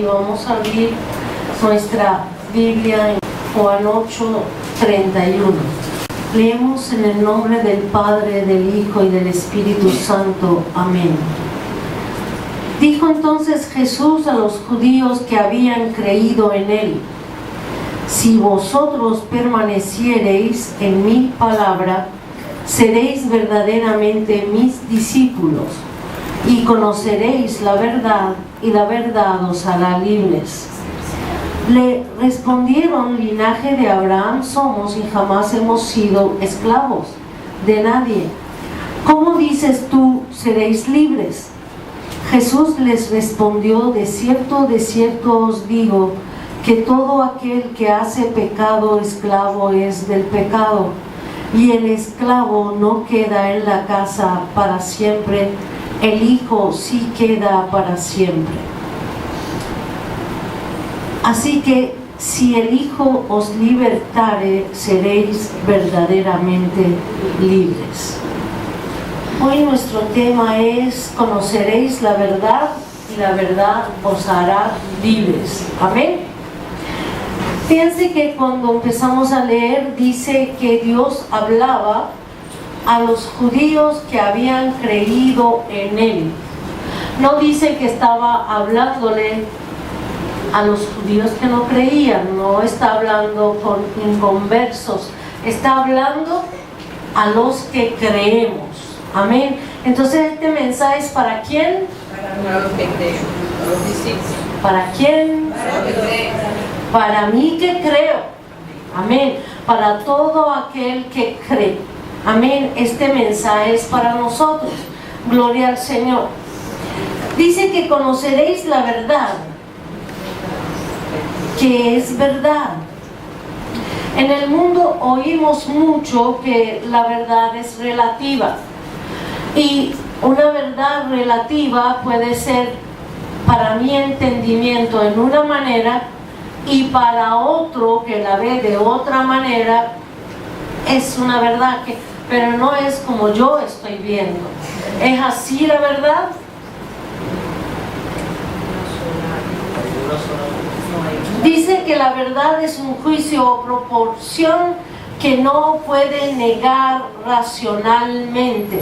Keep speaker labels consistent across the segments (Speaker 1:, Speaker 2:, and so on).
Speaker 1: Vamos a abrir nuestra Biblia en Juan 8:31. Leemos en el nombre del Padre, del Hijo y del Espíritu Santo. Amén. Dijo entonces Jesús a los judíos que habían creído en él: si vosotros permaneciereis en mi palabra, seréis verdaderamente mis discípulos, y conoceréis la verdad, y la verdad os hará libres. Le respondieron: linaje de Abraham somos y jamás hemos sido esclavos de nadie. ¿Cómo dices tú, seréis libres? Jesús les respondió: de cierto os digo, que todo aquel que hace pecado, esclavo es del pecado. Y el esclavo no queda en la casa para siempre, el Hijo sí queda para siempre. Así que si el Hijo os libertare, seréis verdaderamente libres. Hoy nuestro tema es: conoceréis la verdad y la verdad os hará libres. Amén. Fíjense que cuando empezamos a leer dice que Dios hablaba a los judíos que habían creído en él. No dice que estaba hablándole a los judíos que no creían, no está hablando con inconversos, está hablando a los que creemos. Amén. Entonces este mensaje es ¿para quién?
Speaker 2: Para los que creen, para los discípulos.
Speaker 1: ¿Para quién?
Speaker 2: Para los que creen.
Speaker 1: Para mí que creo. Amén. Para todo aquel que cree. Amén. Este mensaje es para nosotros. Gloria al Señor. Dice que conoceréis la verdad, que es verdad. En el mundo oímos mucho que la verdad es relativa. Y una verdad relativa puede ser, para mi entendimiento, en una manera, y para otro que la ve de otra manera, es una verdad pero no es como yo estoy viendo. ¿Es así la verdad? Dice que la verdad es un juicio o proporción que no puede negar racionalmente.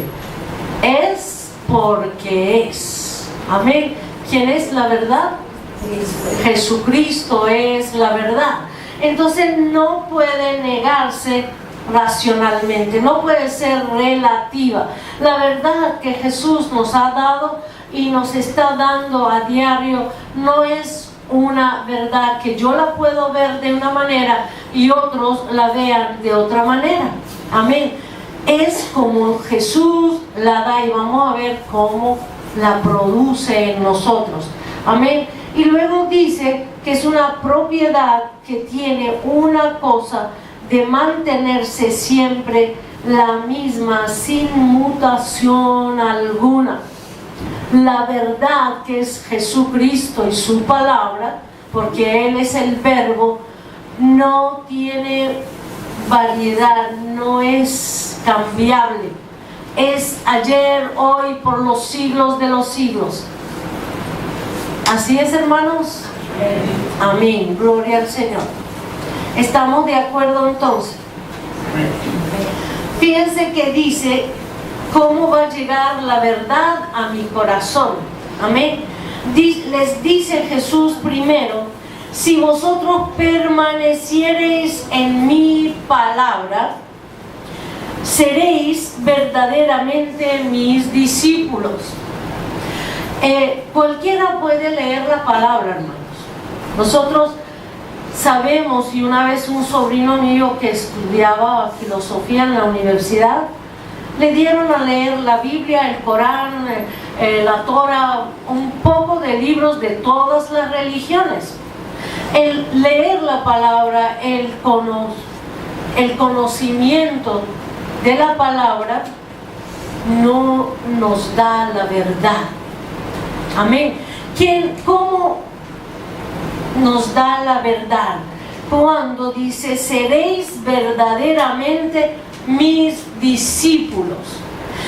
Speaker 1: Es porque es. Amén. ¿Quién es la verdad? Jesucristo es la verdad. Entonces no puede negarse racionalmente, no puede ser relativa. La verdad que Jesús nos ha dado y nos está dando a diario no es una verdad que yo la puedo ver de una manera y otros la vean de otra manera. Amén. Es como Jesús la da y vamos a ver cómo la produce en nosotros. Amén. Y luego dice que es una propiedad que tiene una cosa de mantenerse siempre la misma, sin mutación alguna. La verdad, que es Jesucristo y su palabra, porque Él es el verbo, no tiene variedad, no es cambiable. Es ayer, hoy, por los siglos de los siglos. ¿Así es, hermanos? Amén. Gloria al Señor. ¿Estamos de acuerdo entonces? Fíjense que dice: ¿cómo va a llegar la verdad a mi corazón? Amén. Les dice Jesús primero: si vosotros permaneciereis en mi palabra, seréis verdaderamente mis discípulos. Cualquiera puede leer la palabra, hermanos. Nosotros sabemos, y una vez un sobrino mío que estudiaba filosofía en la universidad, le dieron a leer la Biblia, el Corán, la Torah, un poco de libros de todas las religiones. El leer la palabra, el conocimiento de la palabra no nos da la verdad. Amén. ¿Cómo nos da la verdad? Cuando dice: seréis verdaderamente mis discípulos.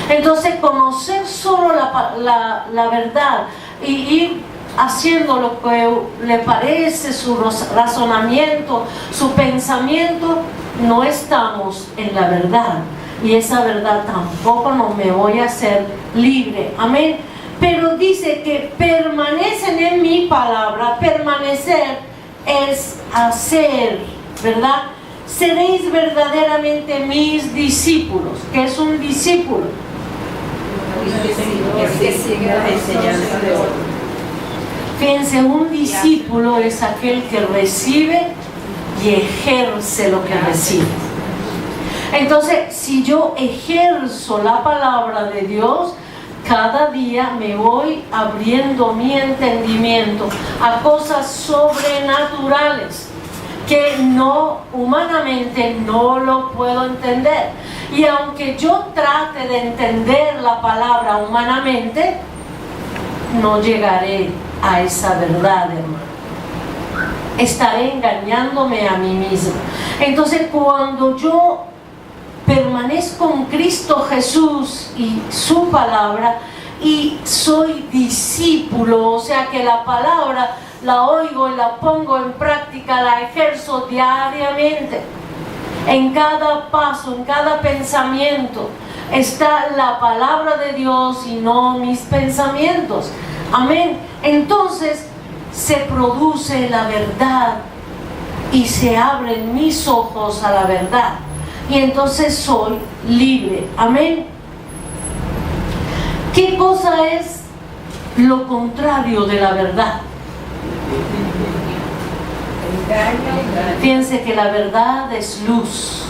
Speaker 1: Entonces conocer solo la verdad y ir haciendo lo que le parece, su razonamiento, su pensamiento, no estamos en la verdad. Y esa verdad tampoco no me voy a hacer libre. Amén. Pero dice que permanecen en mi palabra. Permanecer es hacer, ¿verdad? Seréis verdaderamente mis discípulos. ¿Qué es un discípulo? Fíjense, un discípulo es aquel que recibe y ejerce lo que recibe. Entonces, si yo ejerzo la palabra de Dios, cada día me voy abriendo mi entendimiento a cosas sobrenaturales que no, humanamente no lo puedo entender. Y aunque yo trate de entender la palabra humanamente, no llegaré a esa verdad, hermano. Estaré engañándome a mí mismo. Entonces, cuando yo permanezco en Cristo Jesús y su palabra, y soy discípulo, o sea que la palabra la oigo y la pongo en práctica, la ejerzo diariamente. En cada paso, en cada pensamiento está la palabra de Dios y no mis pensamientos. Amén. Entonces se produce la verdad y se abren mis ojos a la verdad. Y entonces soy libre. Amén. ¿Qué cosa es lo contrario de la verdad? Fíjense que la verdad es luz.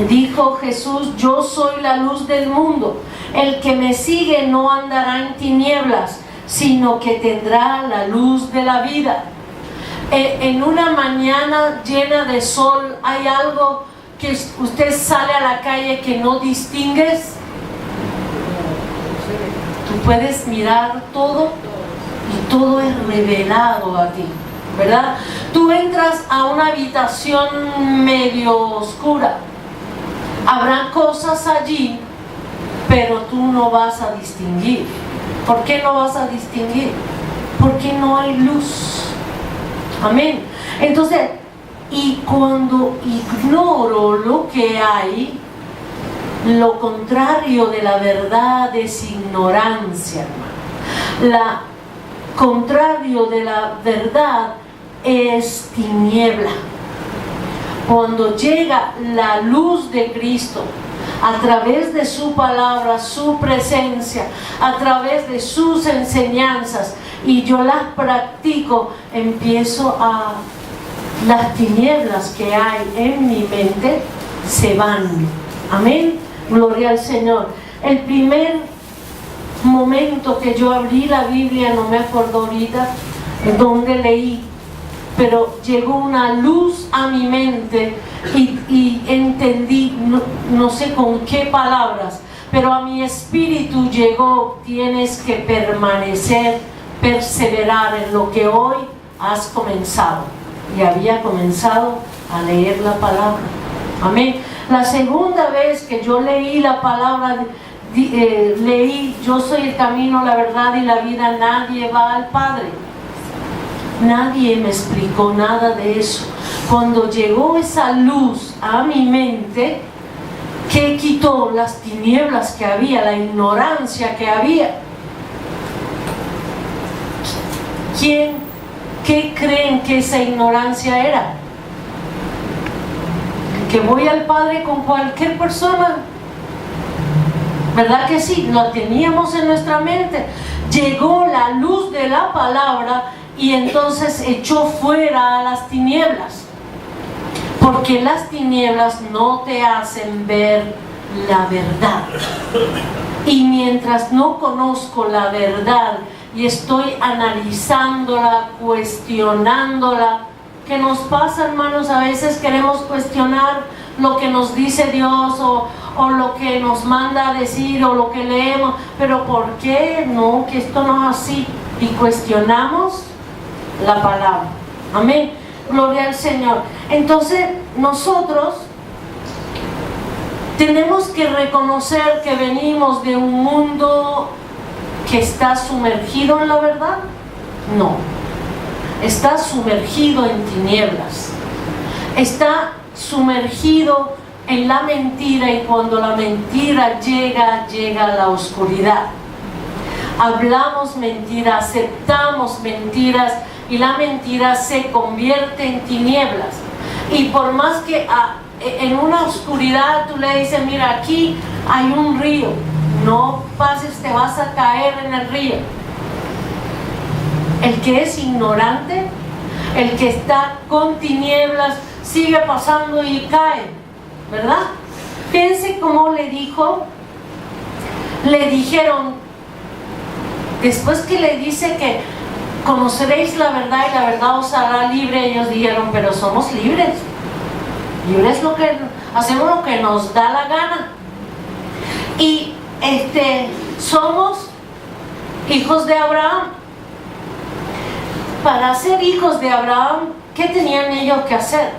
Speaker 1: Dijo Jesús: yo soy la luz del mundo. El que me sigue no andará en tinieblas, sino que tendrá la luz de la vida. En una mañana llena de sol, ¿hay algo que usted sale a la calle que no distingues? Tú puedes mirar todo y todo es revelado a ti, ¿verdad? Tú entras a una habitación medio oscura, habrá cosas allí, pero tú no vas a distinguir. ¿Por qué no vas a distinguir? Porque no hay luz. Amén. Entonces, y cuando ignoro lo que hay, lo contrario de la verdad es ignorancia, hermano. Contrario de la verdad es tiniebla. Cuando llega la luz de Cristo a través de su palabra, su presencia, a través de sus enseñanzas, y yo las practico, empiezo a... las tinieblas que hay en mi mente se van. Amén. Gloria al Señor. El primer momento que yo abrí la Biblia, no me acuerdo ahorita donde leí, pero llegó una luz a mi mente y entendí, no sé con qué palabras, pero a mi espíritu llegó: tienes que permanecer, perseverar en lo que hoy has comenzado. Y había comenzado a leer la palabra. Amén. La segunda vez que yo leí la palabra, leí: yo soy el camino, la verdad y la vida, nadie va al Padre. Nadie me explicó nada de eso. Cuando llegó esa luz a mi mente, que quitó las tinieblas que había, la ignorancia que había. ¿Qué creen que esa ignorancia era? Que voy al Padre con cualquier persona. ¿Verdad que sí? Lo teníamos en nuestra mente. Llegó la luz de la palabra y entonces echó fuera a las tinieblas. Porque las tinieblas no te hacen ver la verdad. Y mientras no conozco la verdad y estoy analizándola, cuestionándola, ¿qué nos pasa, hermanos? A veces queremos cuestionar lo que nos dice Dios o lo que nos manda a decir o lo que leemos, pero ¿por qué no? Que esto no es así. Y cuestionamos la palabra. Amén. Gloria al Señor. Entonces nosotros tenemos que reconocer que venimos de un mundo que está sumergido en la verdad? No. Está sumergido en tinieblas. Está sumergido en la mentira, y cuando la mentira llega a la oscuridad. Hablamos mentira, aceptamos mentiras, y la mentira se convierte en tinieblas. Y por más que en una oscuridad tú le dices, mira, aquí hay un río, no pases, te vas a caer en el río. El que es ignorante, el que está con tinieblas, sigue pasando y cae, ¿verdad? Piense cómo le dijeron, después que le dice que conoceréis la verdad y la verdad os hará libre, ellos dijeron, pero somos libres. Libres hacemos lo que nos da la gana. Y somos hijos de Abraham. Para ser hijos de Abraham, ¿qué tenían ellos que hacer?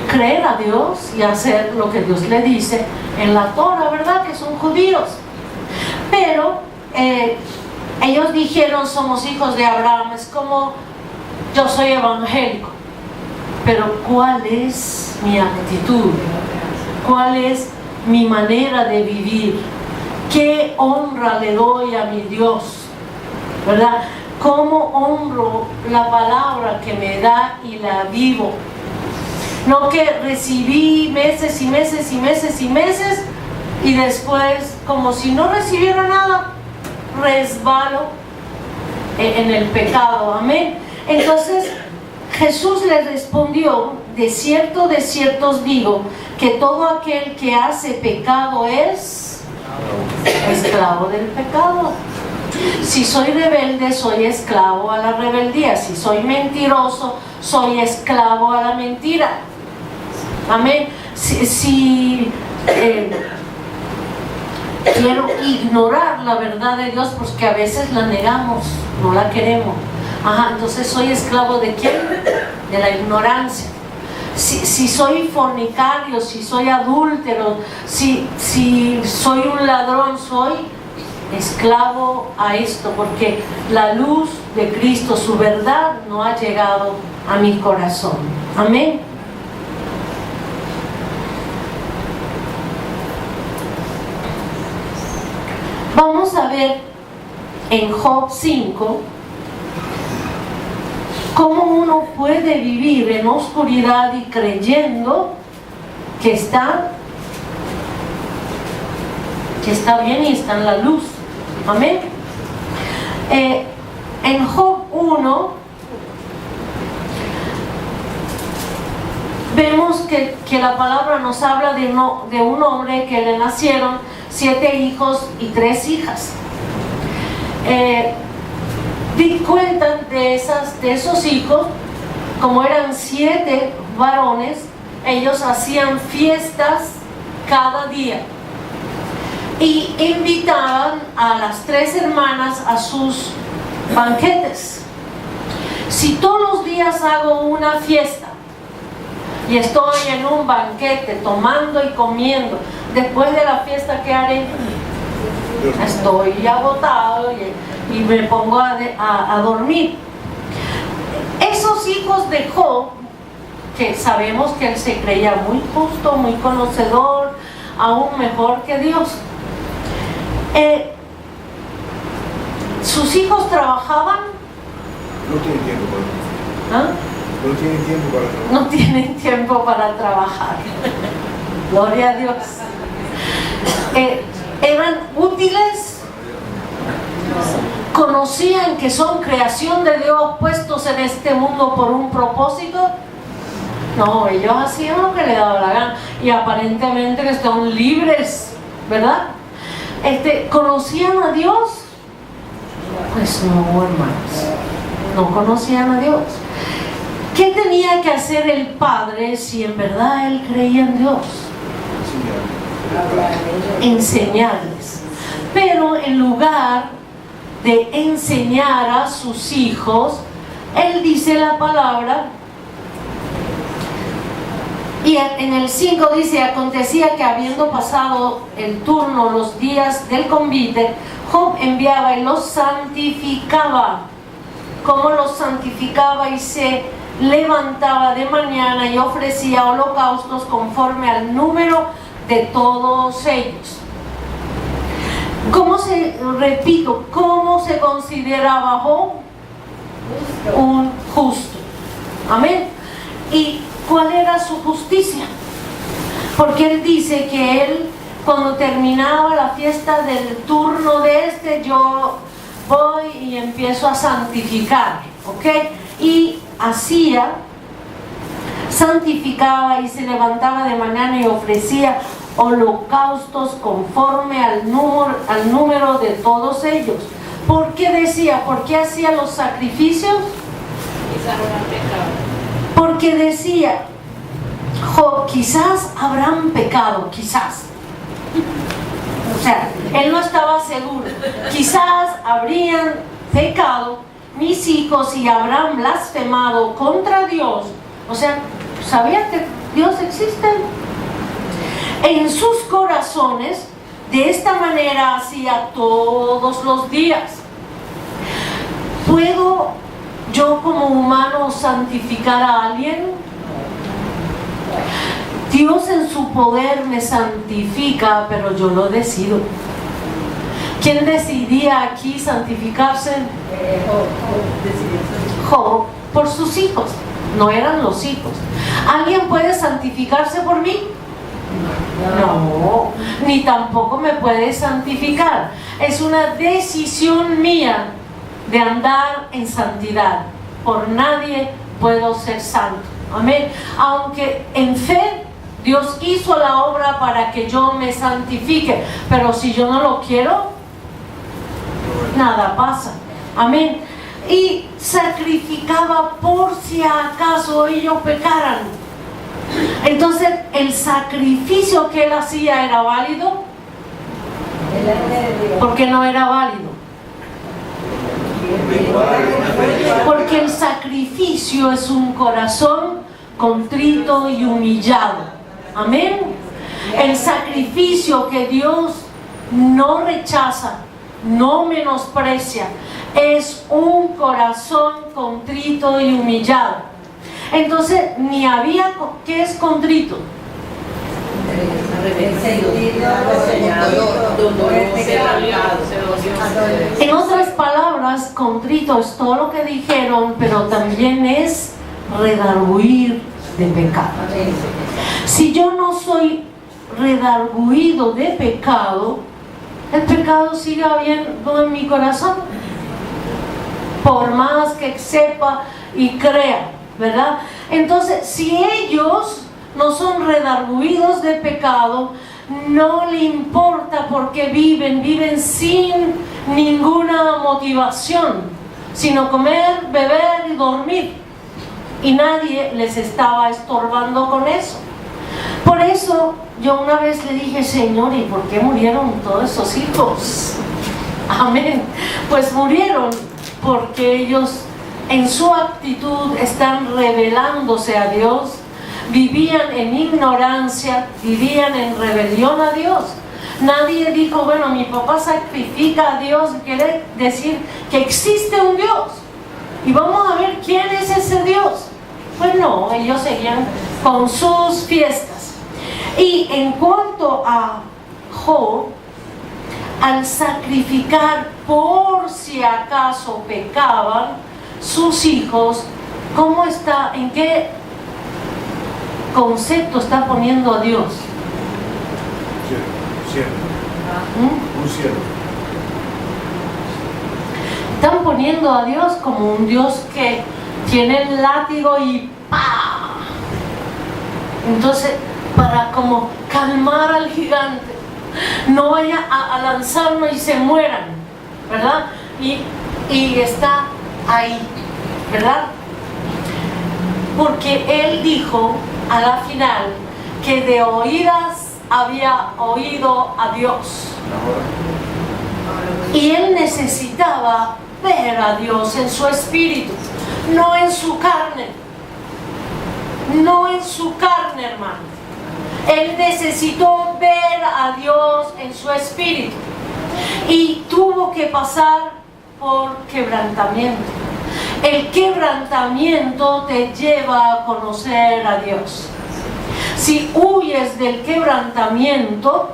Speaker 1: Creer a Dios y hacer lo que Dios le dice en la Torah, ¿verdad? Que son judíos. Pero ellos dijeron, somos hijos de Abraham. Es como, yo soy evangélico, pero ¿cuál es mi actitud? ¿Cuál es mi manera de vivir? ¿Qué honra le doy a mi Dios? ¿Verdad? ¿Cómo honro la palabra que me da y la vivo? No que recibí meses y meses y meses y meses, y después, como si no recibiera nada, resbalo en el pecado. Amén. Entonces Jesús le respondió, de cierto os digo, que todo aquel que hace pecado es esclavo del pecado. Si soy rebelde, soy esclavo a la rebeldía. Si soy mentiroso, soy esclavo a la mentira. Amén. Si quiero ignorar la verdad de Dios, porque a veces la negamos, no la queremos. Entonces soy esclavo ¿de quién? De la ignorancia. Si soy fornicario, si soy adúltero, si soy un ladrón, soy esclavo a esto, porque la luz de Cristo, su verdad, no ha llegado a mi corazón. Amén. Vamos a ver en Job 5 cómo uno puede vivir en oscuridad y creyendo que está bien y está en la luz. Amén. En Job 1 vemos que la palabra nos habla de un hombre que le nacieron 7 hijos y 3 hijas. Cuentan de esos hijos, como eran 7 varones, ellos hacían fiestas cada día y invitaban a las 3 hermanas a sus banquetes. Si todos los días hago una fiesta y estoy en un banquete tomando y comiendo, después de la fiesta, ¿qué haré? Estoy agotado y me pongo a dormir. Esos hijos de Job, que sabemos que él se creía muy justo, muy conocedor, aún mejor que Dios, sus hijos trabajaban.
Speaker 3: No tienen tiempo para trabajar.
Speaker 1: No tienen tiempo para trabajar. Gloria a Dios. Eran útiles, conocían que son creación de Dios, puestos en este mundo por un propósito. No, ellos hacían lo que les daba la gana y aparentemente que son libres, ¿verdad? ¿Conocían a Dios? Pues no, hermanos, no conocían a Dios. ¿Qué tenía que hacer el padre si en verdad él creía en Dios? Enseñarles. Pero en lugar de enseñar a sus hijos, él dice la palabra, y Y en el 5 dice, acontecía que habiendo pasado el turno, los días del convite, Job enviaba y los santificaba. ¿Cómo los santificaba? Y se levantaba de mañana y ofrecía holocaustos conforme al número de todos ellos. ¿Cómo se consideraba Job? Un justo. Amén. ¿Y cuál era su justicia? Porque él dice que él, cuando terminaba la fiesta del turno de yo voy y empiezo a santificar, ¿ok? Y santificaba y se levantaba de mañana y ofrecía holocaustos conforme al número de todos ellos. ¿Por qué decía? ¿Por qué hacía los sacrificios? Porque decía, quizás habrán pecado, quizás. O sea, él no estaba seguro. Quizás habrían pecado mis hijos y habrán blasfemado contra Dios. O sea, ¿sabía que Dios existe? En sus corazones, de esta manera hacía todos los días. ¿Puedo yo como humano santificar a alguien? Dios en su poder me santifica, pero yo lo decido. ¿Quién decidía aquí santificarse? Job, por sus hijos. No eran los hijos. ¿Alguien puede santificarse por mí? No, ni tampoco me puede santificar. Es una decisión mía de andar en santidad. Por nadie puedo ser santo. Amén. Aunque en fe Dios hizo la obra para que yo me santifique, pero si yo no lo quiero, nada pasa. Amén. Y sacrificaba por si acaso ellos pecaran. Entonces, ¿el sacrificio que él hacía era válido? ¿Por qué no era válido? Porque el sacrificio es un corazón contrito y humillado. Amén. El sacrificio que Dios no rechaza, no menosprecia, es un corazón contrito y humillado. Entonces, ¿qué es contrito? En otras palabras, contrito es todo lo que dijeron, pero también es redarguir de pecado. Si yo no soy redarguido de pecado, el pecado sigue habiendo en mi corazón, por más que sepa y crea, ¿verdad? Entonces, si ellos no son redarguidos de pecado, no le importa porque viven sin ninguna motivación, sino comer, beber y dormir, y nadie les estaba estorbando con eso. Por eso yo una vez le dije, Señor, ¿y por qué murieron todos esos hijos? Amén. Pues murieron porque ellos en su actitud están rebelándose a Dios, vivían en ignorancia, vivían en rebelión a Dios. Nadie dijo, bueno, mi papá sacrifica a Dios, quiere decir que existe un Dios y vamos a ver quién es ese Dios. Pues no, ellos seguían con sus fiestas. Y en cuanto a Job, al sacrificar por si acaso pecaban sus hijos, ¿cómo está? ¿En qué concepto está poniendo a Dios?
Speaker 3: Cielo. Un cielo.
Speaker 1: Están poniendo a Dios como un Dios que tiene el látigo y ¡pah! Entonces, para como calmar al gigante, no vaya a lanzarlo y se mueran, ¿verdad? Y está ahí, ¿verdad? Porque él dijo a la final que de oídas había oído a Dios, y él necesitaba ver a Dios en su espíritu, no en su carne, no en su carne. carne, hermano. Él necesitó ver a Dios en su espíritu y tuvo que pasar por quebrantamiento. El quebrantamiento te lleva a conocer a Dios. Si huyes del quebrantamiento,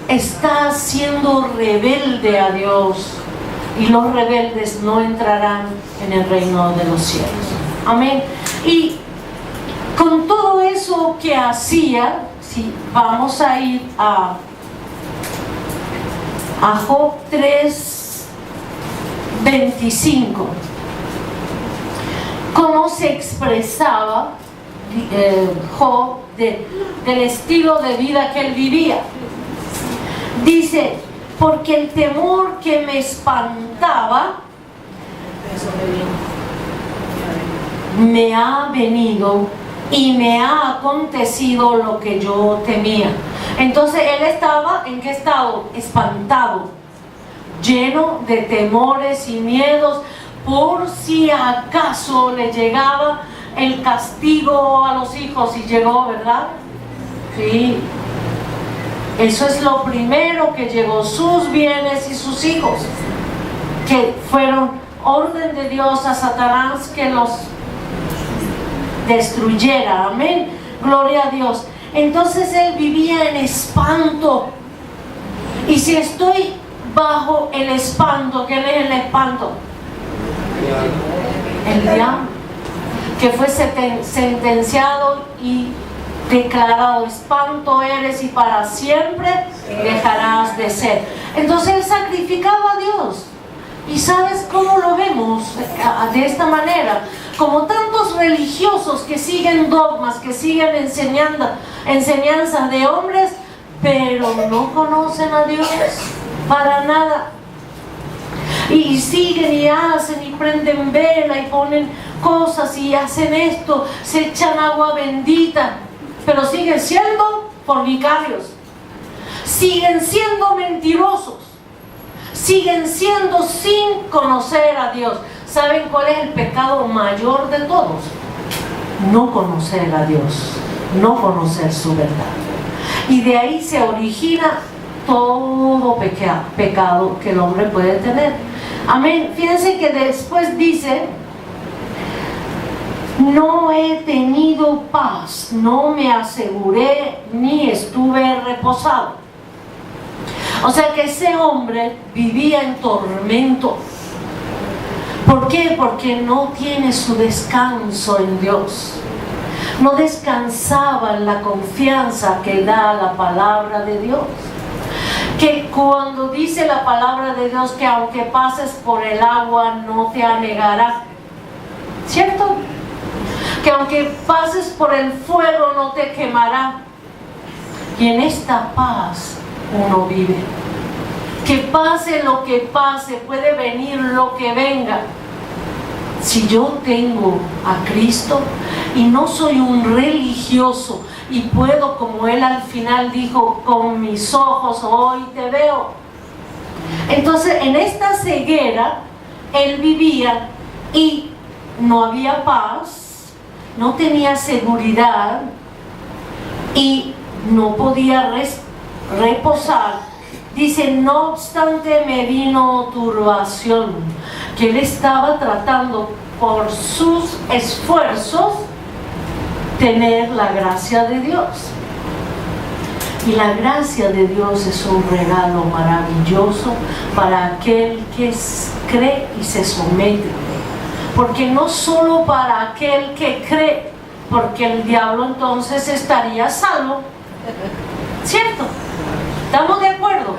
Speaker 1: estás siendo rebelde a Dios, y los rebeldes no entrarán en el reino de los cielos. Amén. Y con todo eso que hacía, si vamos a ir a Job 3:25, cómo se expresaba Job del estilo de vida que él vivía. Dice: porque el temor que me espantaba me ha venido y me ha acontecido lo que yo temía. Entonces él estaba, ¿en qué estado? Espantado, lleno de temores y miedos, por si acaso le llegaba el castigo a los hijos, y llegó, ¿verdad? Sí. Eso es lo primero que llegó, sus bienes y sus hijos, que fueron orden de Dios a Satanás que los destruyera. Amén, gloria a Dios. Entonces él vivía en espanto. Y si estoy bajo el espanto, ¿quién es el espanto? El diablo, que fue sentenciado y declarado: espanto eres y para siempre dejarás de ser. Entonces él sacrificaba a Dios. ¿Y sabes cómo lo vemos? De esta manera, como tantos religiosos que siguen dogmas, que siguen enseñanzas de hombres, pero no conocen a Dios para nada. Y siguen y hacen y prenden vela y ponen cosas y hacen esto, se echan agua bendita, pero siguen siendo fornicarios, siguen siendo mentirosos, siguen siendo sin conocer a Dios. ¿Saben cuál es el pecado mayor de todos? No conocer a Dios, no conocer su verdad. Y de ahí se origina todo pecado que el hombre puede tener. Amén. Fíjense que después dice: no he tenido paz, no me aseguré ni estuve reposado. O sea que ese hombre vivía en tormento. ¿Por qué? Porque no tiene su descanso en Dios. No descansaba en la confianza que da la palabra de Dios. Que cuando dice la palabra de Dios que aunque pases por el agua no te anegará, ¿cierto? Que aunque pases por el fuego no te quemará. Y en esta paz uno vive. Que pase lo que pase, puede venir lo que venga. Si yo tengo a Cristo y no soy un religioso y puedo, como él al final dijo, con mis ojos hoy te veo. Entonces en esta ceguera él vivía y no había paz, no tenía seguridad y no podía reposar. Dice: no obstante me vino turbación, que él estaba tratando por sus esfuerzos tener la gracia de Dios. Y la gracia de Dios es un regalo maravilloso para aquel que cree y se somete. Porque no solo para aquel que cree, porque el diablo entonces estaría salvo, ¿cierto? ¿Estamos de acuerdo?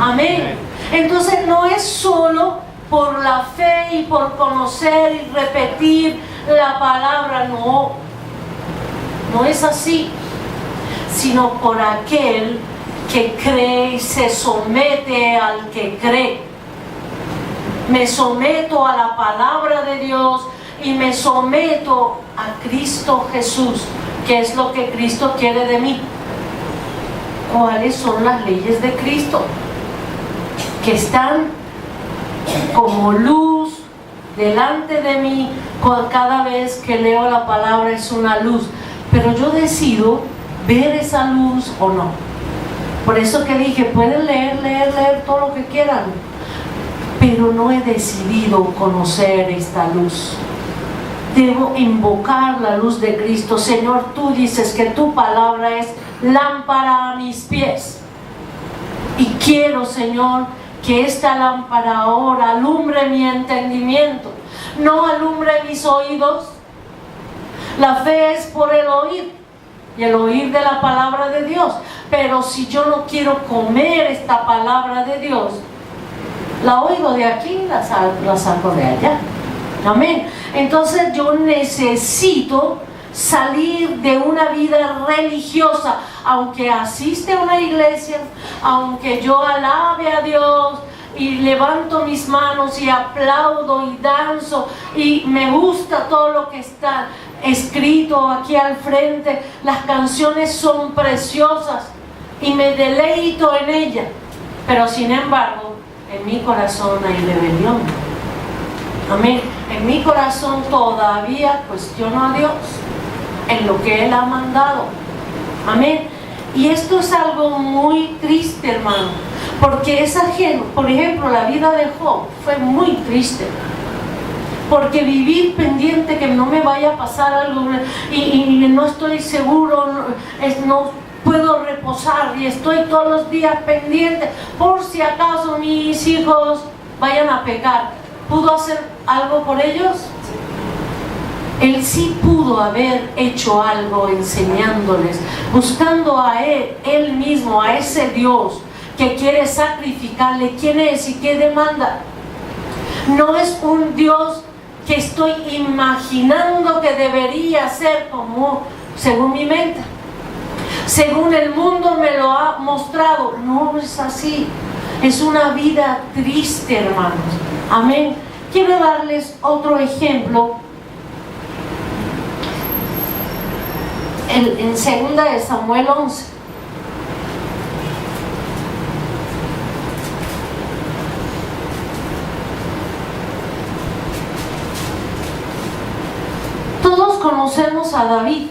Speaker 1: Amén. Entonces no es solo por la fe y por conocer y repetir la palabra, no es así, sino por aquel que cree y se somete al que cree. Me someto a la palabra de Dios y me someto a Cristo Jesús, que es lo que Cristo quiere de mí. ¿Cuáles son las leyes de Cristo? Que están como luz delante de mí. Cada vez que leo la palabra es una luz. pero yo decido ver esa luz o no. Por eso que dije, pueden leer todo lo que quieran, pero no he decidido conocer esta luz. Debo invocar la luz de Cristo. Señor, tú dices que tu palabra es lámpara a mis pies. Y quiero, Señor, que esta lámpara ahora alumbre mi entendimiento, no alumbre mis oídos. La fe es por el oír, y el oír de la palabra de Dios. Pero si yo no quiero comer esta palabra de Dios, la oigo de aquí, la saco de allá. Amén. Entonces yo necesito salir de una vida religiosa, aunque asiste a una iglesia, aunque yo alabe a Dios y levanto mis manos y aplaudo y danzo y me gusta todo lo que está escrito aquí al frente, las canciones son preciosas y me deleito en ellas, pero sin embargo en mi corazón hay rebelión. Amén. En mi corazón todavía cuestiono a Dios en lo que Él ha mandado. Amén. Y esto es algo muy triste, hermano, porque esa gente, por ejemplo, la vida de Job fue muy triste, porque vivir pendiente que no me vaya a pasar algo y no estoy seguro, no puedo reposar y estoy todos los días pendiente por si acaso mis hijos vayan a pecar. ¿Pudo hacer algo por ellos? Él sí pudo haber hecho algo enseñándoles, buscando a él mismo, a ese Dios que quiere sacrificarle. ¿Quién es y qué demanda? No es un Dios que estoy imaginando que debería ser como según mi mente, según el mundo me lo ha mostrado. No es así. Es una vida triste, hermanos. Amén. Quiero darles otro ejemplo. En 2 de Samuel 11. Todos conocemos a David.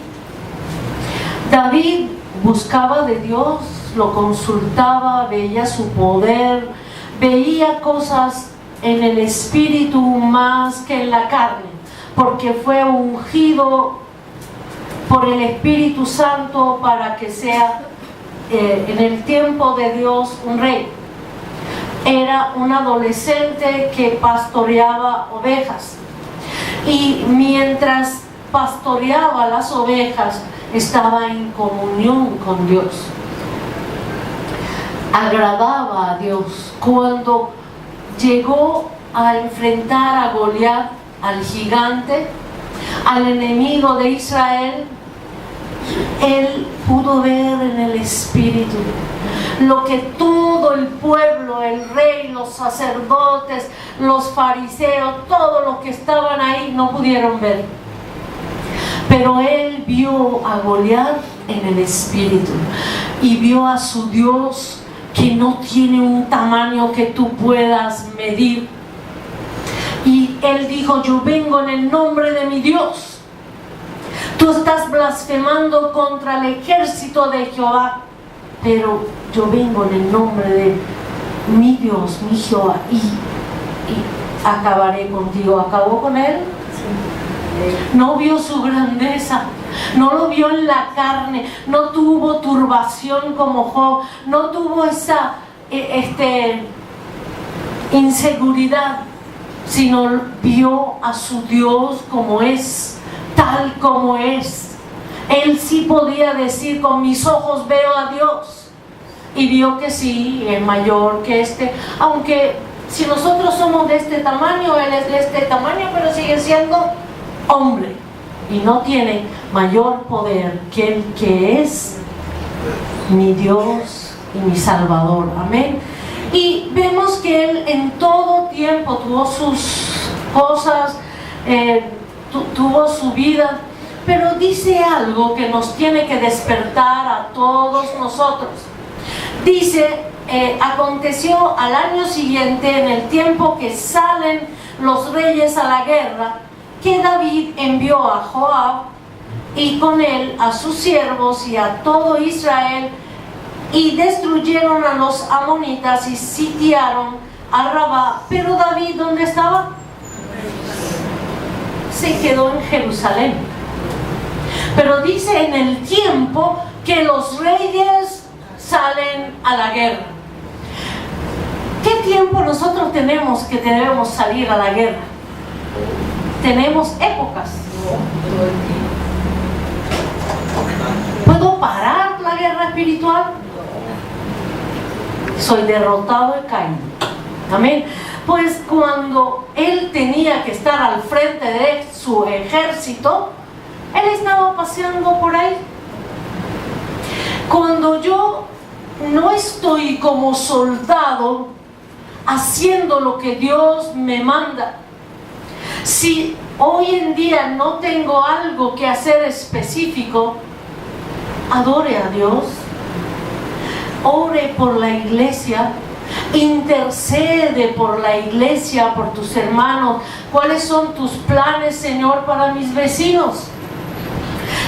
Speaker 1: David buscaba de Dios, lo consultaba, veía su poder, veía cosas en el espíritu más que en la carne, porque fue ungido por el Espíritu Santo para que sea en el tiempo de Dios un rey. Era un adolescente que pastoreaba ovejas, y mientras pastoreaba las ovejas estaba en comunión con Dios, agradaba a Dios. Cuando llegó a enfrentar a Goliat, al gigante, al enemigo de Israel, él pudo ver en el espíritu lo que todo el pueblo, el rey, los sacerdotes, los fariseos, todos los que estaban ahí no pudieron ver. Pero él vio a Goliat en el espíritu y vio a su Dios que no tiene un tamaño que tú puedas medir. Y él dijo: yo vengo en el nombre de mi Dios. Tú estás blasfemando contra el ejército de Jehová, pero yo vengo en el nombre de mi Dios, mi Jehová, y acabaré contigo. ¿Acabó con él? Sí. No vio su grandeza, no lo vio en la carne, no tuvo turbación como Job, no tuvo esa inseguridad, sino vio a su Dios como es, tal como es. Él sí podía decir: con mis ojos veo a Dios, y vio que sí, es mayor que aunque si nosotros somos de este tamaño, él es de este tamaño, pero sigue siendo hombre y no tiene mayor poder que el que es mi Dios y mi Salvador. Amén. Y vemos que él en todo tiempo tuvo sus cosas, tuvo su vida, pero dice algo que nos tiene que despertar a todos nosotros. Dice: aconteció al año siguiente, en el tiempo que salen los reyes a la guerra, que David envió a Joab y con él a sus siervos y a todo Israel, y destruyeron a los amonitas y sitiaron a Rabá. Pero David, ¿dónde estaba? Se quedó en Jerusalén. Pero dice en el tiempo que los reyes salen a la guerra. ¿Qué tiempo nosotros tenemos que debemos salir a la guerra? Tenemos épocas. ¿Puedo parar la guerra espiritual? Soy derrotado y caído. Amén. Pues cuando él tenía que estar al frente de su ejército, él estaba paseando por ahí. Cuando yo no estoy como soldado haciendo lo que Dios me manda, si hoy en día no tengo algo que hacer específico, adore a Dios, ore por la iglesia, intercede por la iglesia, por tus hermanos. ¿Cuáles son tus planes, Señor, para mis vecinos?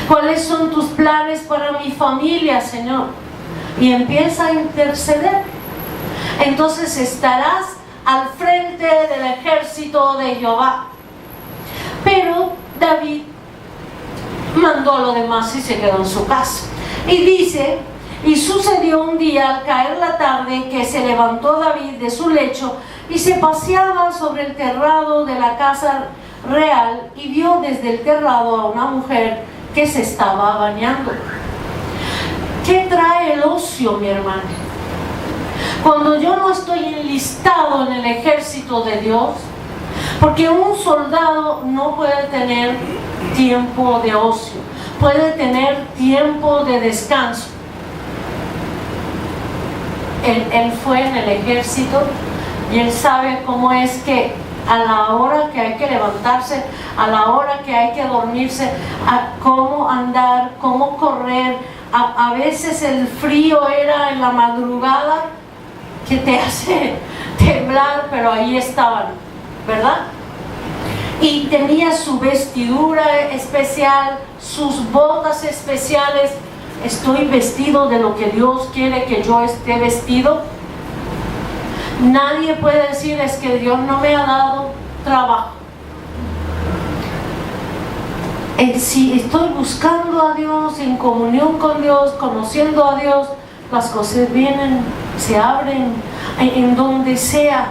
Speaker 1: ¿Cuáles son tus planes para mi familia, Señor? Y empieza a interceder. Entonces estarás al frente del ejército de Jehová. Pero David mandó a los demás y se quedó en su casa. Y dice: y sucedió un día al caer la tarde que se levantó David de su lecho y se paseaba sobre el terrado de la casa real, y vio desde el terrado a una mujer que se estaba bañando. ¿Qué trae el ocio, mi hermano? Cuando yo no estoy enlistado en el ejército de Dios, porque un soldado no puede tener tiempo de ocio, puede tener tiempo de descanso. Él fue en el ejército y él sabe cómo es que a la hora que hay que levantarse, a la hora que hay que dormirse, a cómo andar, cómo correr. A veces el frío era en la madrugada que te hace temblar, pero ahí estaban, ¿verdad? Y tenía su vestidura especial, sus botas especiales. ¿Estoy vestido de lo que Dios quiere que yo esté vestido? Nadie puede decir: es que Dios no me ha dado trabajo. Si estoy buscando a Dios, en comunión con Dios, conociendo a Dios, las cosas vienen, se abren. En donde sea,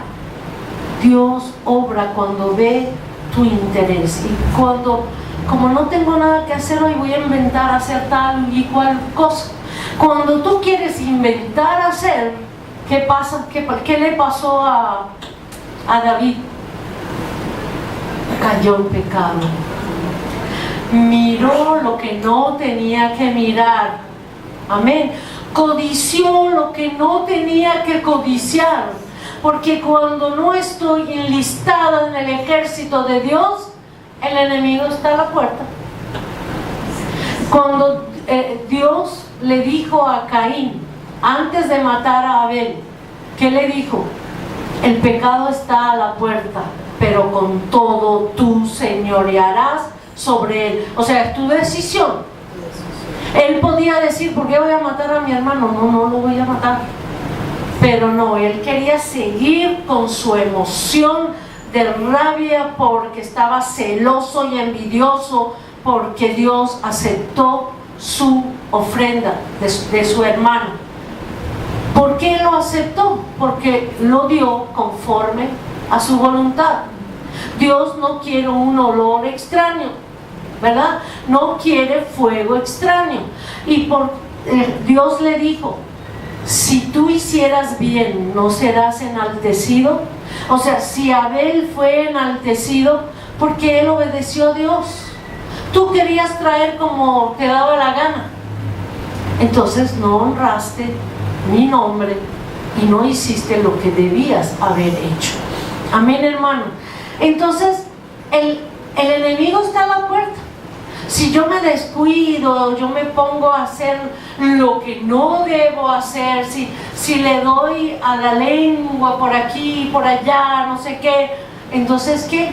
Speaker 1: Dios obra cuando ve tu interés. Y cuando, como no tengo nada que hacer hoy, voy a inventar hacer tal y cual cosa. Cuando tú quieres inventar hacer, ¿qué pasa? ¿Qué le pasó a David? Cayó en pecado. Miró lo que no tenía que mirar. Amén. Codició lo que no tenía que codiciar. Porque cuando no estoy enlistada en el ejército de Dios, el enemigo está a la puerta. Cuando Dios le dijo a Caín, antes de matar a Abel, ¿qué le dijo? El pecado está a la puerta, pero con todo tú señorearás sobre él. O sea, es tu decisión. Él podía decir: ¿por qué voy a matar a mi hermano? No lo voy a matar. Pero no, él quería seguir con su emoción de rabia porque estaba celoso y envidioso porque Dios aceptó su ofrenda de su hermano. ¿Por qué lo aceptó? Porque lo dio conforme a su voluntad. Dios no quiere un olor extraño, ¿verdad? No quiere fuego extraño. Y Dios le dijo: si tú hicieras bien, ¿no serás enaltecido? O sea, si Abel fue enaltecido porque él obedeció a Dios. Tú querías traer como te daba la gana, entonces no honraste mi nombre y no hiciste lo que debías haber hecho. Amén, hermano. Entonces el enemigo está a la puerta. Si yo me descuido, yo me pongo a hacer lo que no debo hacer, si le doy a la lengua por aquí, por allá, no sé qué, entonces ¿qué?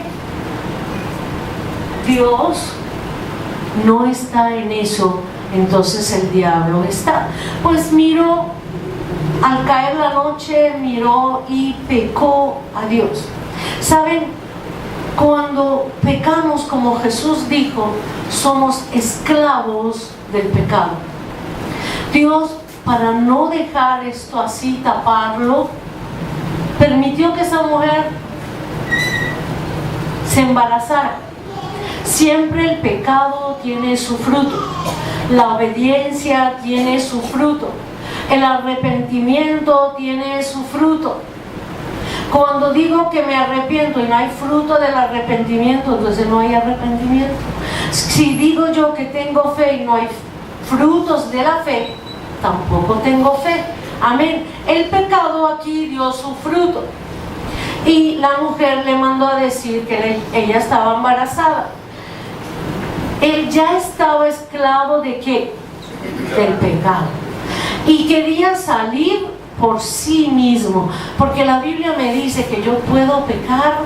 Speaker 1: Dios no está en eso, entonces el diablo está. Pues miró, al caer la noche, miró y pecó a Dios. ¿Saben? Cuando pecamos, como Jesús dijo, somos esclavos del pecado. Dios, para no dejar esto así, taparlo, permitió que esa mujer se embarazara. Siempre el pecado tiene su fruto, la obediencia tiene su fruto, el arrepentimiento tiene su fruto. Cuando digo que me arrepiento y no hay fruto del arrepentimiento, entonces no hay arrepentimiento. Si digo yo que tengo fe y no hay frutos de la fe, tampoco tengo fe. Amén. El pecado aquí dio su fruto. Y la mujer le mandó a decir que ella estaba embarazada. Él ya estaba esclavo ¿de qué? Del pecado. Y quería salir por sí mismo. Porque la Biblia me dice que yo puedo pecar.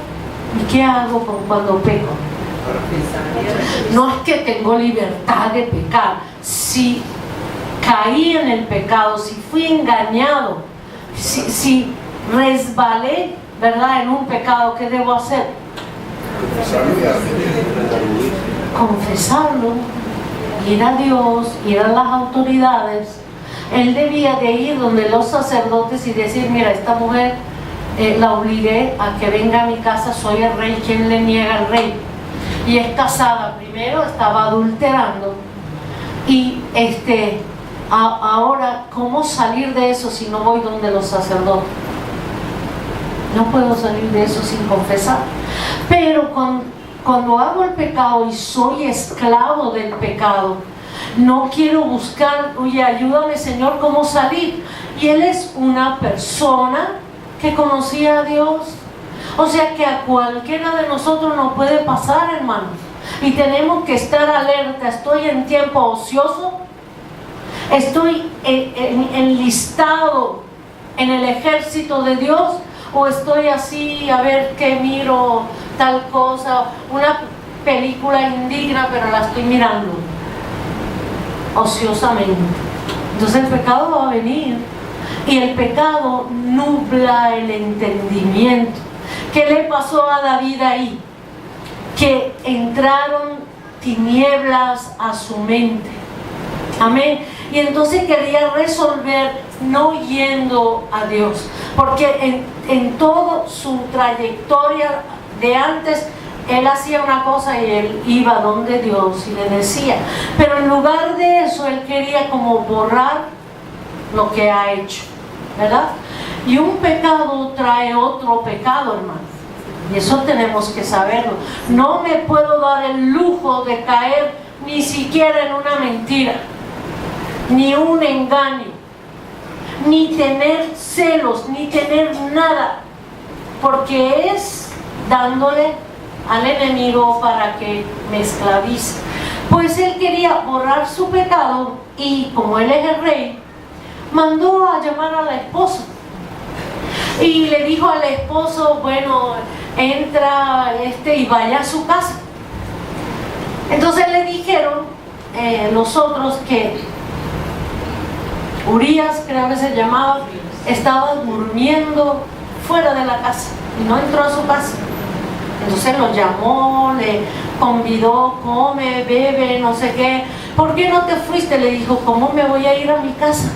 Speaker 1: ¿Y qué hago cuando peco? No es que tengo libertad de pecar. Si caí en el pecado, si fui engañado, si resbalé, ¿verdad?, en un pecado, ¿qué debo hacer? Confesarlo, ir a Dios, ir a las autoridades. Él debía de ir donde los sacerdotes y decir: mira, esta mujer la obligué a que venga a mi casa, soy el rey. ¿Quién le niega al rey? Y es casada, primero estaba adulterando. Y ahora, ¿cómo salir de eso si no voy donde los sacerdotes? No puedo salir de eso sin confesar. Pero cuando hago el pecado y soy esclavo del pecado, no quiero buscar, oye, ayúdame Señor, ¿cómo salir? Y Él es una persona que conocía a Dios. O sea que a cualquiera de nosotros nos puede pasar, hermanos. Y tenemos que estar alerta. ¿Estoy en tiempo ocioso? ¿Estoy enlistado en el ejército de Dios? ¿O estoy así, a ver qué miro, tal cosa, una película indigna, pero la estoy mirando ociosamente? Entonces el pecado va a venir. Y el pecado nubla el entendimiento. ¿Qué le pasó a David ahí? Que entraron tinieblas a su mente. Amén. Y entonces quería resolver no yendo a Dios. Porque en toda su trayectoria de antes, él hacía una cosa y él iba donde Dios y le decía. Pero en lugar de eso, él quería como borrar lo que ha hecho, ¿verdad? Y un pecado trae otro pecado, hermano. Y eso tenemos que saberlo. No me puedo dar el lujo de caer ni siquiera en una mentira, ni un engaño, ni tener celos, ni tener nada, porque es dándole al enemigo para que me esclavice. Pues él quería borrar su pecado y como él es el rey, mandó a llamar a la esposa y le dijo al esposo: bueno, entra y vaya a su casa. Entonces le dijeron los otros que Urías, creo que se llamaba, estaba durmiendo fuera de la casa y no entró a su casa. Entonces lo llamó, le convidó: come, bebe, no sé qué. ¿Por qué no te fuiste? Le dijo: ¿cómo me voy a ir a mi casa?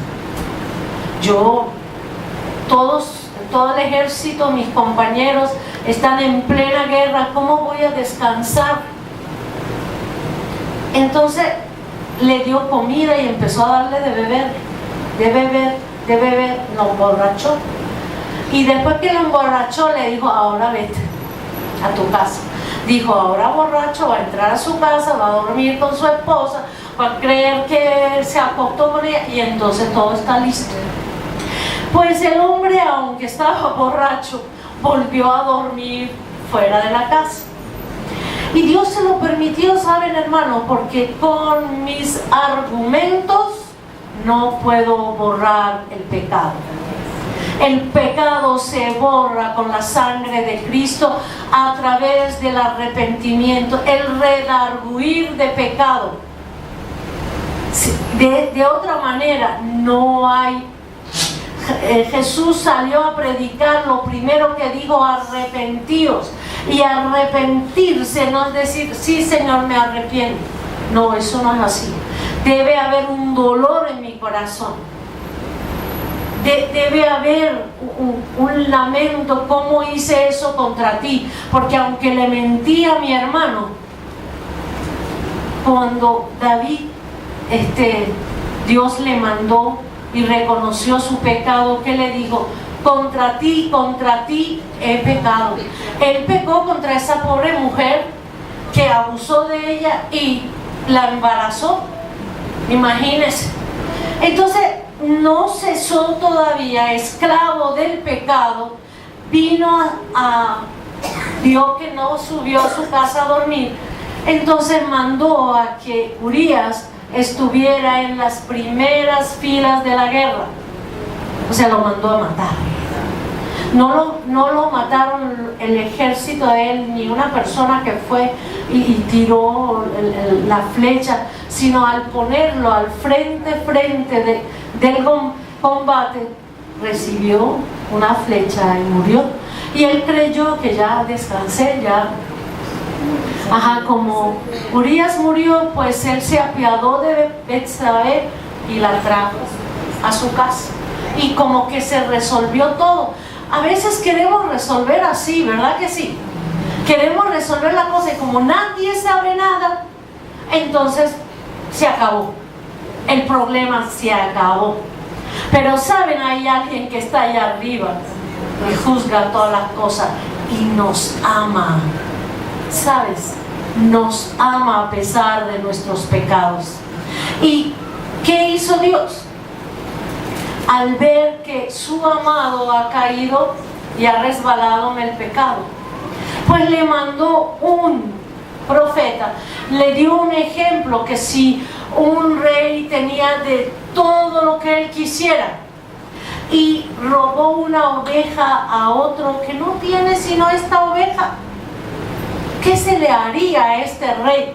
Speaker 1: Todo el ejército, mis compañeros están en plena guerra, ¿cómo voy a descansar? Entonces le dio comida y empezó a darle de beber, lo emborrachó. Y después que lo emborrachó, le dijo: ahora vete a tu casa. Dijo: ahora borracho va a entrar a su casa, va a dormir con su esposa, va a creer que se acostó con ella y entonces todo está listo. Pues el hombre, aunque estaba borracho, volvió a dormir fuera de la casa. Y Dios se lo permitió, ¿saben, hermanos? Porque con mis argumentos no puedo borrar el pecado. El pecado se borra con la sangre de Cristo a través del arrepentimiento, el redarguir de pecado. De otra manera no hay. Jesús salió a predicar, lo primero que dijo: arrepentíos. Y arrepentirse no es decir, sí Señor, me arrepiento. No, eso no es así. Debe haber un dolor en mi corazón. Debe haber un lamento: ¿cómo hice eso contra ti? Porque aunque le mentí a mi hermano, cuando David, Dios le mandó y reconoció su pecado, ¿qué le dijo? Contra ti he pecado. Él pecó contra esa pobre mujer que abusó de ella y la embarazó. Imagínense. Entonces no cesó todavía, esclavo del pecado, vio que no subió a su casa a dormir. Entonces mandó a que Urías estuviera en las primeras filas de la guerra. O sea, lo mandó a matar. No lo mataron el ejército de él, ni una persona que fue y tiró la flecha, sino al ponerlo al frente del combate, recibió una flecha y murió. Y él creyó que ya descansé, como Urías murió, pues él se apiadó de Betsabé y la trajo a su casa. Y como que se resolvió todo. A veces queremos resolver así, ¿verdad que sí? Queremos resolver la cosa y como nadie sabe nada, entonces se acabó. El problema se acabó. Pero saben, hay alguien que está allá arriba y juzga todas las cosas y nos ama. ¿Sabes? Nos ama a pesar de nuestros pecados. ¿Y qué hizo Dios? Al ver que su amado ha caído y ha resbalado en el pecado, pues le mandó un profeta, le dio un ejemplo que si un rey tenía de todo lo que él quisiera y robó una oveja a otro que no tiene sino esta oveja, ¿qué se le haría a este rey?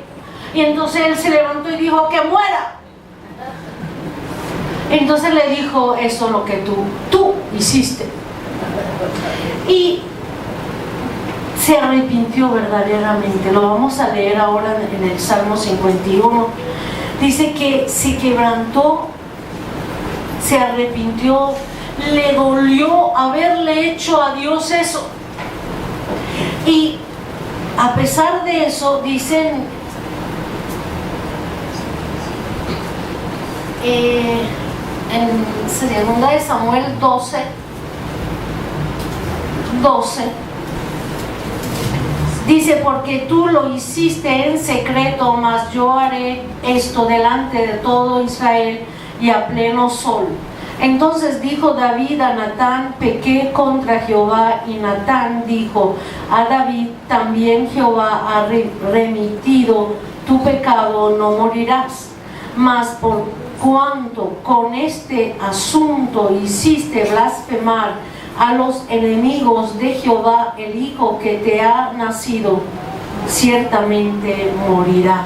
Speaker 1: Y entonces él se levantó y dijo: que muera. Entonces le dijo: eso es lo que tú hiciste. Y se arrepintió verdaderamente. Lo vamos a leer ahora en el Salmo 51. Dice que se quebrantó, se arrepintió, le dolió haberle hecho a Dios eso. Y a pesar de eso, dicen en 2 de Samuel 12, dice: porque tú lo hiciste en secreto, mas yo haré esto delante de todo Israel y a pleno sol. Entonces dijo David a Natán: pequé contra Jehová. Y Natán dijo a David: también Jehová ha remitido tu pecado, no morirás. Mas por cuanto con este asunto hiciste blasfemar a los enemigos de Jehová, el hijo que te ha nacido ciertamente morirá,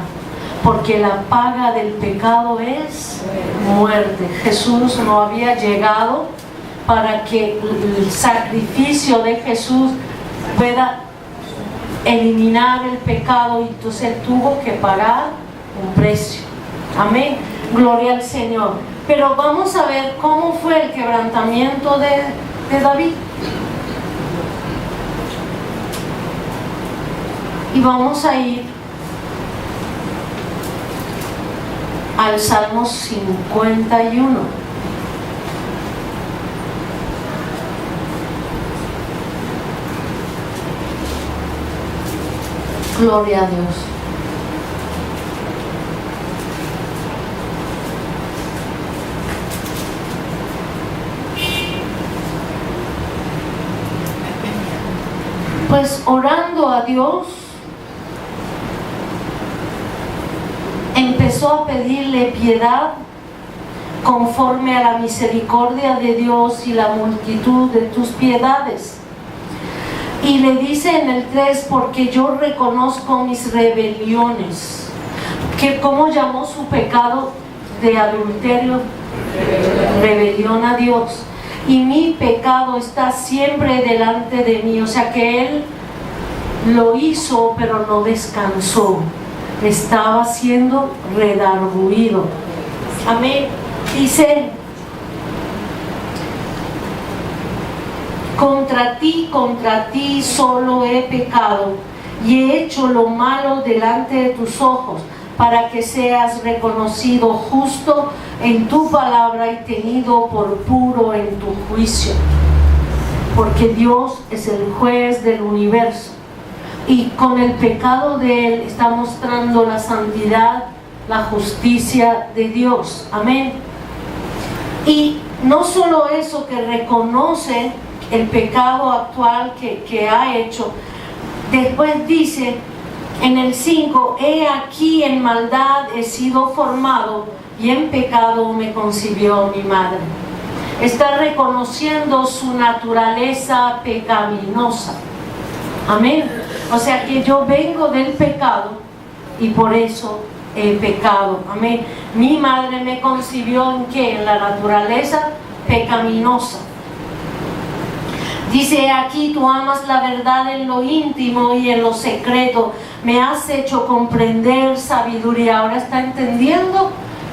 Speaker 1: porque la paga del pecado es muerte. Jesús no había llegado para que el sacrificio de Jesús pueda eliminar el pecado, y entonces él tuvo que pagar un precio. Amén, gloria al Señor. Pero vamos a ver cómo fue el quebrantamiento de David. Y vamos a ir al Salmo 51. Gloria a Dios. Pues orando a Dios, empezó a pedirle piedad conforme a la misericordia de Dios y la multitud de tus piedades. Y le dice en el 3, porque yo reconozco mis rebeliones. ¿Cómo llamó su pecado de adulterio? Rebelión a Dios. Y mi pecado está siempre delante de mí. O sea que él lo hizo, pero no descansó. Estaba siendo redarguido. Amén. Dice: contra ti solo he pecado y he hecho lo malo delante de tus ojos, para que seas reconocido justo en tu palabra y tenido por puro en tu juicio. Porque Dios es el juez del universo, y con el pecado de Él está mostrando la santidad, la justicia de Dios. Amén. Y no solo eso, que reconoce el pecado actual que ha hecho. Después dice en el 5: he aquí en maldad he sido formado y en pecado me concibió mi madre. Está reconociendo su naturaleza pecaminosa. Amén. O sea que yo vengo del pecado y por eso he pecado. Amén. Mi madre me concibió ¿en qué? En la naturaleza pecaminosa. Dice aquí: tú amas la verdad en lo íntimo y en lo secreto. Me has hecho comprender sabiduría. Ahora está entendiendo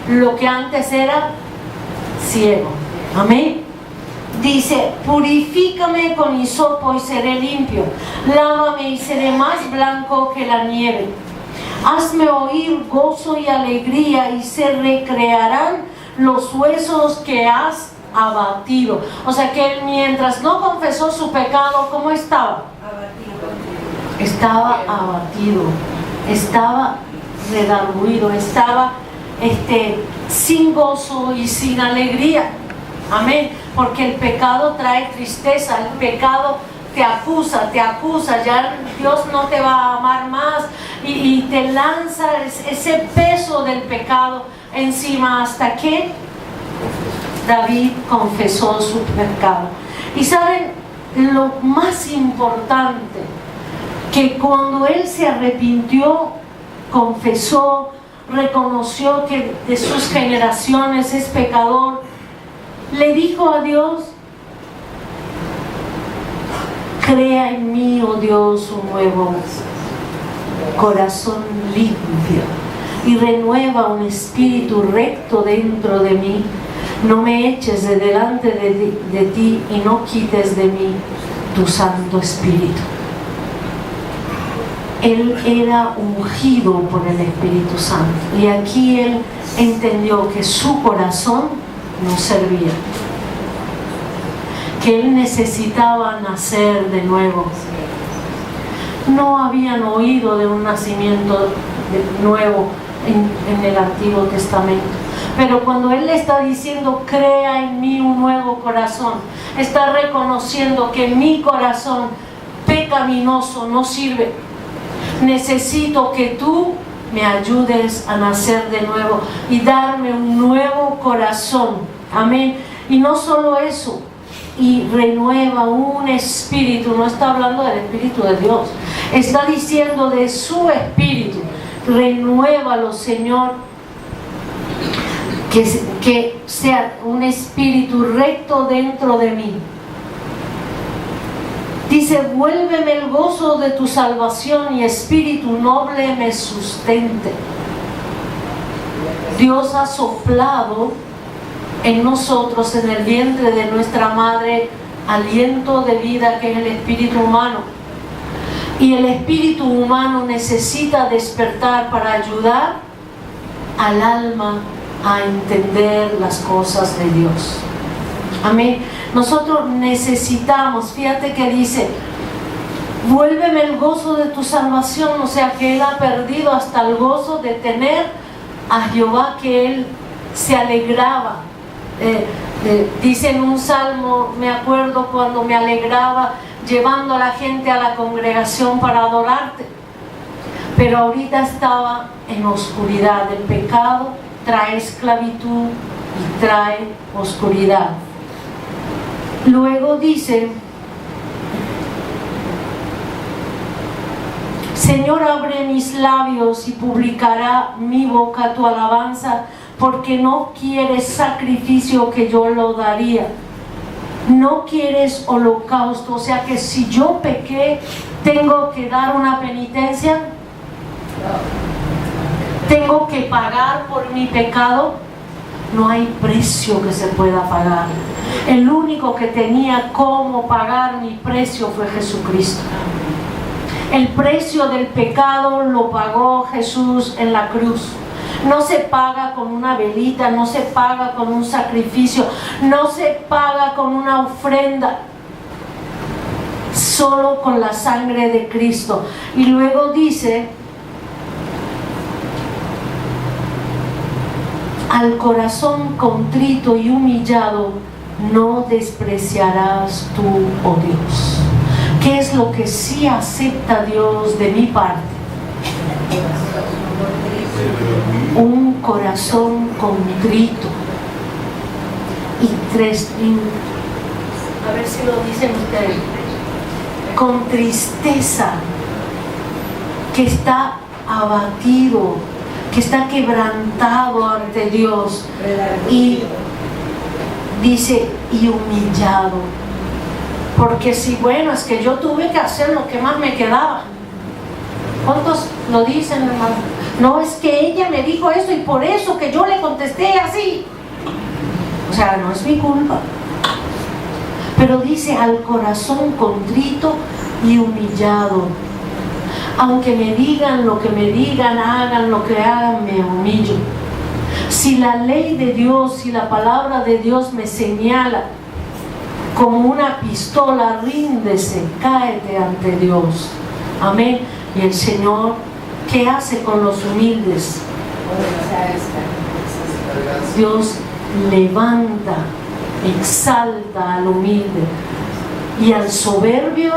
Speaker 1: lo que antes era ciego. Amén. Dice: purifícame con hisopo y seré limpio. Lávame y seré más blanco que la nieve. Hazme oír gozo y alegría, y se recrearán los huesos que has abatido. O sea que él, mientras no confesó su pecado, ¿cómo estaba? Abatido. Estaba abatido, estaba redarguido, estaba sin gozo y sin alegría. Amén. Porque el pecado trae tristeza, el pecado te acusa, ya Dios no te va a amar más, y te lanza ese peso del pecado encima, hasta que David confesó su pecado. Y saben lo más importante, que cuando él se arrepintió, confesó, reconoció que de sus generaciones es pecador, le dijo a Dios: crea en mí, oh Dios, un nuevo corazón limpio, y renueva un espíritu recto dentro de mí. No me eches de delante de ti y no quites de mí tu Santo Espíritu. Él era ungido por el Espíritu Santo, y aquí él entendió que su corazón no servía, que él necesitaba nacer de nuevo. No habían oído de un nacimiento nuevo en el Antiguo Testamento, pero cuando él le está diciendo: crea en mí un nuevo corazón, está reconociendo que mi corazón pecaminoso no sirve. Necesito que tú me ayudes a nacer de nuevo y darme un nuevo corazón. Amén. Y no solo eso, y renueva un espíritu. No está hablando del Espíritu de Dios, está diciendo de su espíritu. Renuévalo, Señor, que sea un espíritu recto dentro de mí. Dice: vuélveme el gozo de tu salvación, y espíritu noble me sustente. Dios ha soplado en nosotros, en el vientre de nuestra madre, aliento de vida, que es el espíritu humano. Y el espíritu humano necesita despertar para ayudar al alma a entender las cosas de Dios. Amén. Nosotros necesitamos, fíjate que dice: vuélveme el gozo de tu salvación. O sea que él ha perdido hasta el gozo de tener a Jehová, que él se alegraba. Dice en un salmo, me acuerdo cuando me alegraba llevando a la gente a la congregación para adorarte. Pero ahorita estaba en oscuridad. El pecado trae esclavitud, y trae oscuridad. Luego dice: Señor, abre mis labios y publicará mi boca tu alabanza, porque no quieres sacrificio que yo lo daría. No quieres holocausto. O sea que si yo pequé, tengo que dar una penitencia. Tengo que pagar por mi pecado. No hay precio que se pueda pagar. El único que tenía cómo pagar mi precio fue Jesucristo. El precio del pecado lo pagó Jesús en la cruz. No se paga con una velita, no se paga con un sacrificio, no se paga con una ofrenda, solo con la sangre de Cristo. Y luego dice: al corazón contrito y humillado no despreciarás tú, oh Dios. ¿Qué es lo que sí acepta Dios de mi parte? Un corazón contrito y a ver si lo dicen ustedes, con tristeza, que está abatido, que está quebrantado ante Dios, y dice y humillado. Porque si, bueno, es que yo tuve que hacer lo que más me quedaba. ¿Cuántos lo dicen, hermano? No, es que ella me dijo eso y por eso que yo le contesté así. O sea, no es mi culpa. Pero dice: al corazón contrito y humillado. Aunque me digan lo que me digan, hagan lo que hagan, me humillo. Si la ley de Dios, si la palabra de Dios me señala como una pistola, ríndese, cáete ante Dios. Amén. Y el Señor, ¿qué hace con los humildes? Dios levanta, exalta al humilde, y al soberbio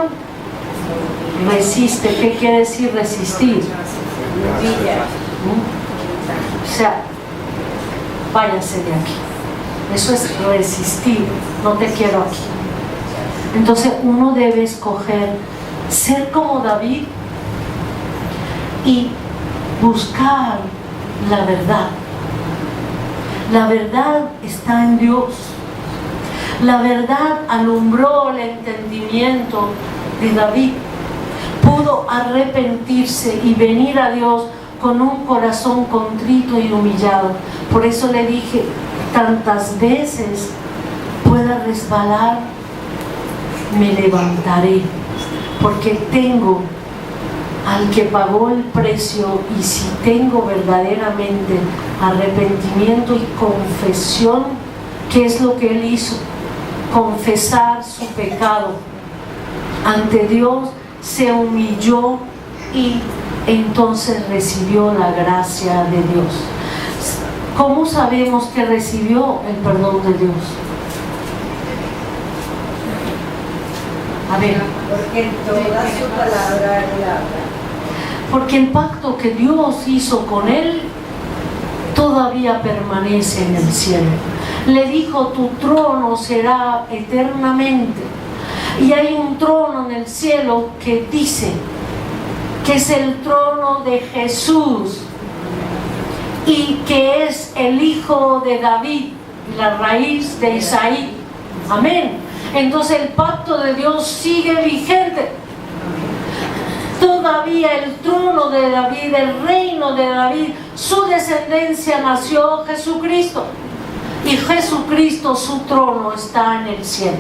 Speaker 1: resiste. ¿Qué quiere decir resistir? O sea, váyase de aquí. Eso es resistir. No te quiero aquí. Entonces uno debe escoger ser como David y buscar la verdad. La verdad está en Dios. La verdad alumbró el entendimiento de David. Pudo arrepentirse y venir a Dios con un corazón contrito y humillado. Por eso le dije: tantas veces pueda resbalar, me levantaré, porque tengo al que pagó el precio. Y si tengo verdaderamente arrepentimiento y confesión, ¿qué es lo que él hizo? Confesar su pecado ante Dios, se humilló y entonces recibió la gracia de Dios. ¿Cómo sabemos que recibió el perdón de Dios? A ver.
Speaker 2: Porque en toda su palabra él habla.
Speaker 1: Porque el pacto que Dios hizo con él todavía permanece en el cielo. Le dijo: tu trono será eternamente. Y hay un trono en el cielo que dice que es el trono de Jesús y que es el hijo de David, la raíz de Isaí. Amén. Entonces el pacto de Dios sigue vigente. Todavía el trono de David, el reino de David, su descendencia nació Jesucristo. Y Jesucristo, su trono está en el cielo.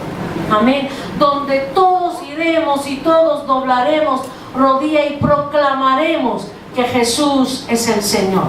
Speaker 1: Amén. Donde todos iremos y todos doblaremos rodilla y proclamaremos que Jesús es el Señor.